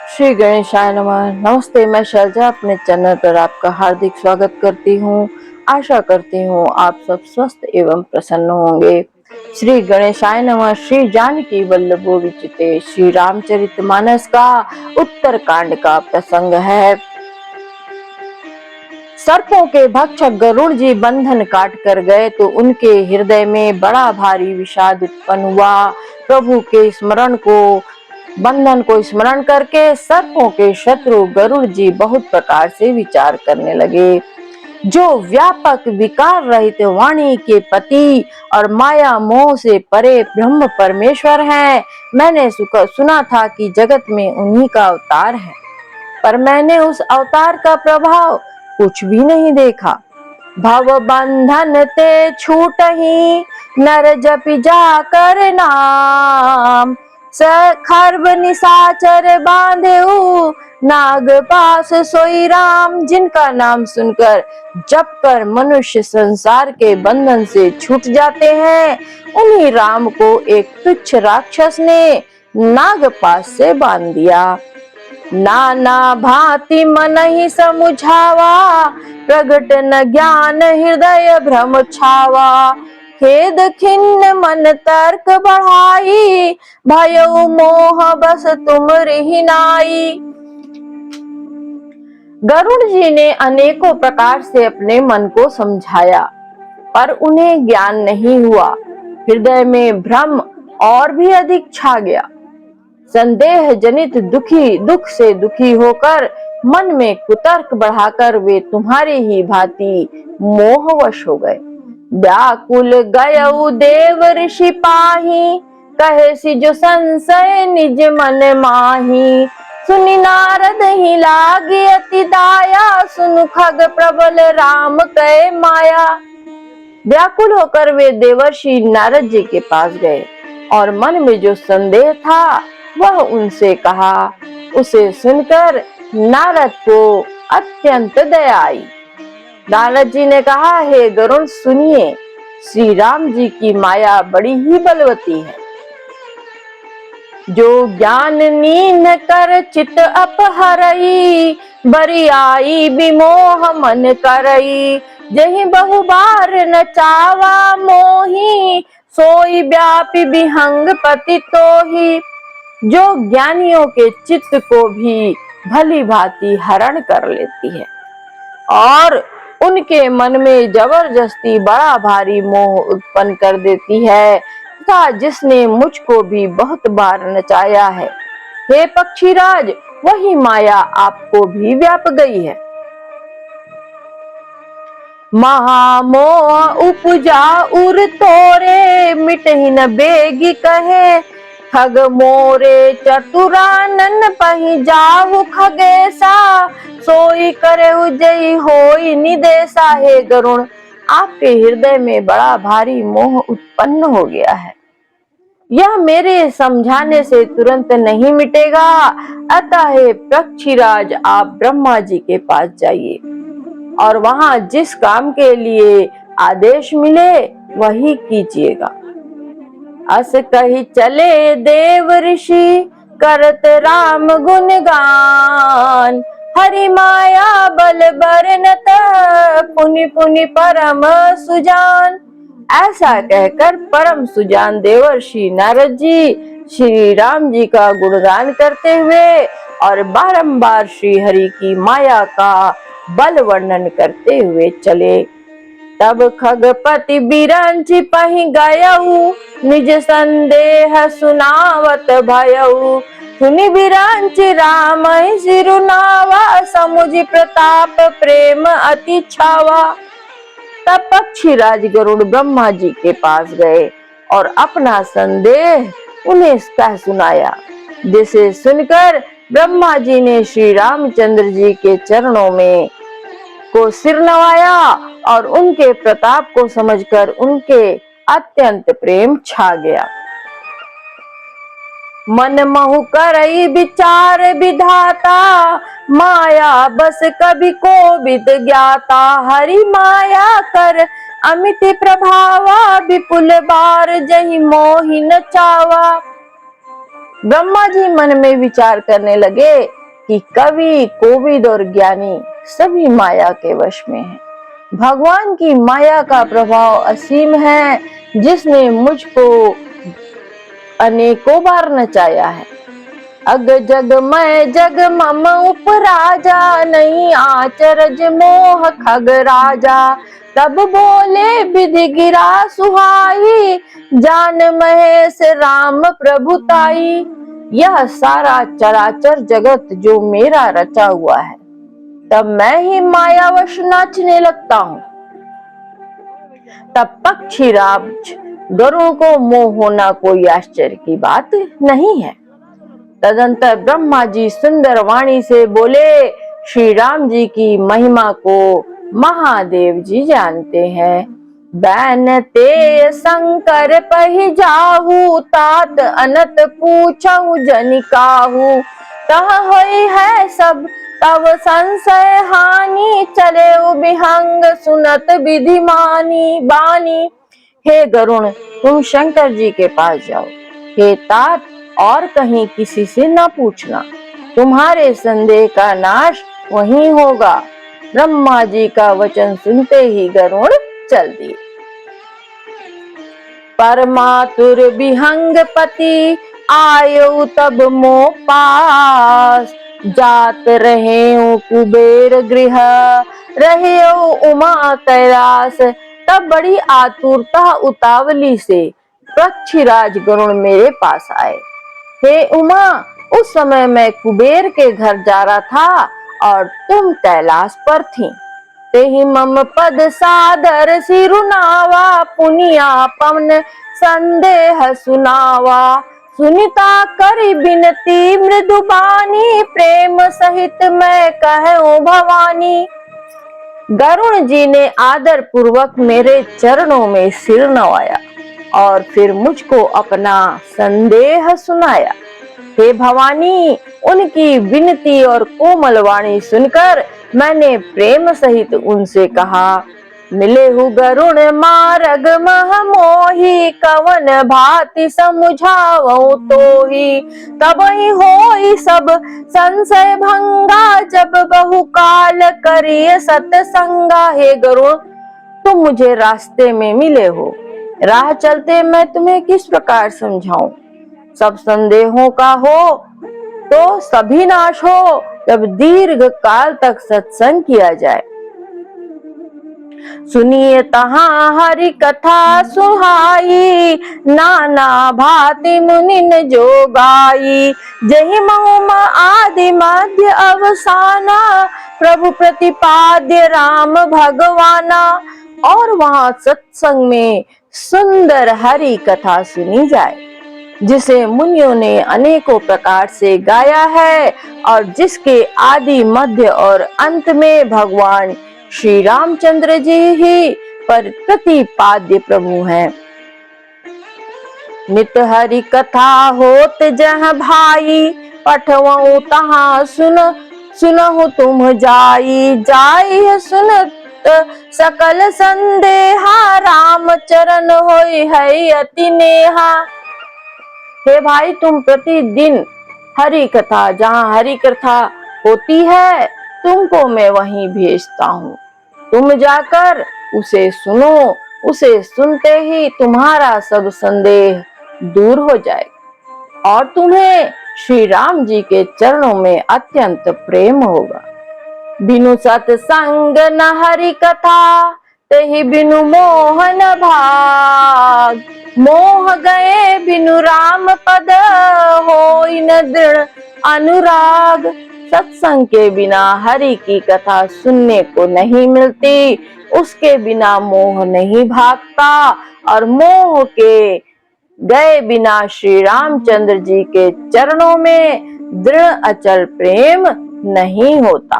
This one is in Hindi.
श्री गणेशाय नमः। नमस्ते, मैं शैलजा अपने चैनल पर आपका हार्दिक स्वागत करती हूँ। आशा करती हूँ आप सब स्वस्थ एवं प्रसन्न होंगे। श्री गणेशाय नमः। श्री जानकी वल्लभो विचिते श्री रामचरितमानस का उत्तरकांड का प्रसंग है। सर्पों के भक्षक गरुड़ जी बंधन काट कर गए तो उनके हृदय में बड़ा भारी विषाद उत्पन्न हुआ। प्रभु के बंधन को स्मरण करके सर्पों के शत्रु गरुड़ जी बहुत प्रकार से विचार करने लगे। जो व्यापक विकार रहित वाणी के पति और माया मोह से परे ब्रह्म परमेश्वर हैं, मैंने सुना था कि जगत में उन्हीं का अवतार है, पर मैंने उस अवतार का प्रभाव कुछ भी नहीं देखा। भव बंधन ते छूटहि नर जपि जाकर नाम, खर्ब निशाचर बांधेउ नाग पास सोई राम। जिनका नाम सुनकर जप कर मनुष्य संसार के बंधन से छूट जाते हैं, उन्हीं राम को एक तुच्छ राक्षस ने नाग पास से बांध दिया। नाना भांति मन ही समुझावा, प्रगट न ज्ञान हृदय भ्रम छावा। खेद खिन्न मन तर्क बढ़ाई, भयउ मोह बस तुम रही नाई। गरुड़ जी ने अनेकों प्रकार से अपने मन को समझाया, पर उन्हें ज्ञान नहीं हुआ। हृदय में भ्रम और भी अधिक छा गया। संदेह जनित दुख से दुखी होकर मन में कुतर्क बढ़ाकर वे तुम्हारी ही भांति मोहवश हो गए। व्याकुल गयउ देव ऋषि पाही, कहे सी जो संशय निज मन माही। सुनि नारद ही लागी अति दाया, सुनु खग प्रबल राम कहे माया। व्याकुल होकर वे देवर्षि नारद जी के पास गए और मन में जो संदेह था वह उनसे कहा। उसे सुनकर नारद को अत्यंत दया आई। नारद जी ने कहा, हे गरुड़ सुनिए, श्री राम जी की माया बड़ी ही बलवती है। जो ज्ञान नीन कर चित अपहरई, बरियाई विमोह मन करई। जहि बहु बार नचावा मोही, सोई व्यापी विहंग पति तोही। जो ज्ञानियों के चित्त को भी भली भांति हरण कर लेती है और उनके मन में जबरदस्ती बड़ा भारी मोह उत्पन्न कर देती है, तथा जिसने मुझको भी बहुत बार नचाया है। हे पक्षीराज, वही माया आपको भी व्याप गई है। महामोह उपजा उर तोरे, मिटहि न बेगी कहे खग मोरे। चतुरानन पहि जाहु खगेसा, सोई करे जई होई निदेशा। हे गरुड़, आपके हृदय में बड़ा भारी मोह उत्पन्न हो गया है। यह मेरे समझाने से तुरंत नहीं मिटेगा। अतः हे पक्षीराज, आप ब्रह्मा जी के पास जाइए और वहां जिस काम के लिए आदेश मिले वही कीजिएगा। अस कही चले देव ऋषि, करत राम गुणगान। हरि माया बल बरनत, पुनि पुनि परम सुजान। ऐसा कहकर परम सुजान देवर्षि नारद जी श्री राम जी का गुणगान करते हुए और बारंबार श्री हरि की माया का बल वर्णन करते हुए चले। तब खगपति बिरंचि पहि गयउ, निज संदेह सुनावत भयउ। सुनि बिरंचि राम सिरुनावा, समुझि प्रताप प्रेम अति छावा। तब पक्षीराज गरुड़ ब्रह्मा जी के पास गए और अपना संदेह उन्हें कह सुनाया, जिसे सुनकर ब्रह्मा जी ने श्री रामचंद्र जी के चरणों में को सिर नवाया और उनके प्रताप को समझकर उनके अत्यंत प्रेम छा गया। मन महु करई विचार विधाता, माया बस कभी कोविद ज्ञाता। हरि माया कर अमित प्रभावा, विपुल बार जहि मोहि न चावा। ब्रह्मा जी मन में विचार करने लगे कि कवि, कोविद और ज्ञानी सभी माया के वश में हैं। भगवान की माया का प्रभाव असीम है, जिसने मुझको अनेकों बार नचाया है। अग जग मैं जग मम उपराजा, नहीं आचरज मोह खग राजा। तब बोले विधि गिरा सुहाई, जान महेश राम प्रभुताई। यह सारा चराचर जगत जो मेरा रचा हुआ है, तब मैं ही मायावश नाचने लगता हूँ। तब पक्षीराज गरुड़ को मोह होना कोई आश्चर्य की बात नहीं है। तदंतर ब्रह्मा जी सुंदर वाणी से बोले, श्री राम जी की महिमा को महादेव जी जानते हैं। बैन ते शंकर पहि जाहू, तात अनत पूछहु जनिकाहू। तह होई है सब तब संशय हानि, चले विहंग सुनत विधि मानी बानी। हे गरुण, तुम शंकर जी के पास जाओ। हे तात, और कहीं किसी से न पूछना, तुम्हारे संदेह का नाश वहीं होगा। ब्रह्मा जी का वचन सुनते ही गरुड़ चल दिए। परमातुर विहंग पति आयो तब मोह पास, जात रहे कुबेर गृह रहे उमा कैलाश। तब बड़ी आतुरता उतावली से पक्षीराज गरुड़ मेरे पास आए। हे उमा, उस समय मैं कुबेर के घर जा रहा था और तुम कैलाश पर थी। तेहि मम पद सादर सिरुनावा, पुनिया पवन संदेह सुनावा। सुनिता करी बिनती मृदुबानी, प्रेम सहित मैं कहूं भवानी। गरुड़ जी ने आदर पूर्वक मेरे चरणों में सिर नवाया और फिर मुझको अपना संदेह सुनाया। हे भवानी, उनकी विनती और कोमल वाणी सुनकर मैंने प्रेम सहित उनसे कहा, मिले हु गरुण मार्ग मह मोही, कवन भांति समुझावो तोही। तब ही होई सब संशय भंगा, जब बहुकाल करिए सतसंगा। हे गरुण, तुम मुझे रास्ते में मिले हो, राह चलते मैं तुम्हें किस प्रकार समझाऊं। सब संदेहों का हो तो सभी नाश हो, जब दीर्घ काल तक सत्संग किया जाए। सुनिए तहाँ हरि कथा सुहाई, नाना भांति मुनिन जो गाई। जहि महुम आदि मध्य अवसाना, प्रभु प्रतिपाद्य राम भगवाना। और वहाँ सत्संग में सुंदर हरि कथा सुनी जाए, जिसे मुनियों ने अनेकों प्रकार से गाया है और जिसके आदि मध्य और अंत में भगवान श्री रामचंद्र जी ही पर प्रतिपाद्य प्रभु हैं। नित हरि कथा होत जह भाई, पठवऊ तहाँ सुनहु तुम जाई। जाई सुनत सकल संदेहा, राम चरण होई है अति नेहा। हे भाई, तुम प्रतिदिन हरि कथा, जहाँ हरि कथा होती है, तुमको मैं वहीं भेजता हूँ। तुम जाकर उसे सुनो, उसे सुनते ही तुम्हारा सब संदेह दूर हो जाए और तुम्हें श्री राम जी के चरणों में अत्यंत प्रेम होगा। बिनु सत्संग न हरि कथा, तेहि बिनु मोहन भाग। मोह गए बिनु राम पद, होई न दृढ़ अनुराग। सत्संग के बिना हरि की कथा सुनने को नहीं मिलती, उसके बिना मोह नहीं भागता और मोह के गए बिना श्री रामचंद्र जी के चरणों में दृढ़ अचल प्रेम नहीं होता।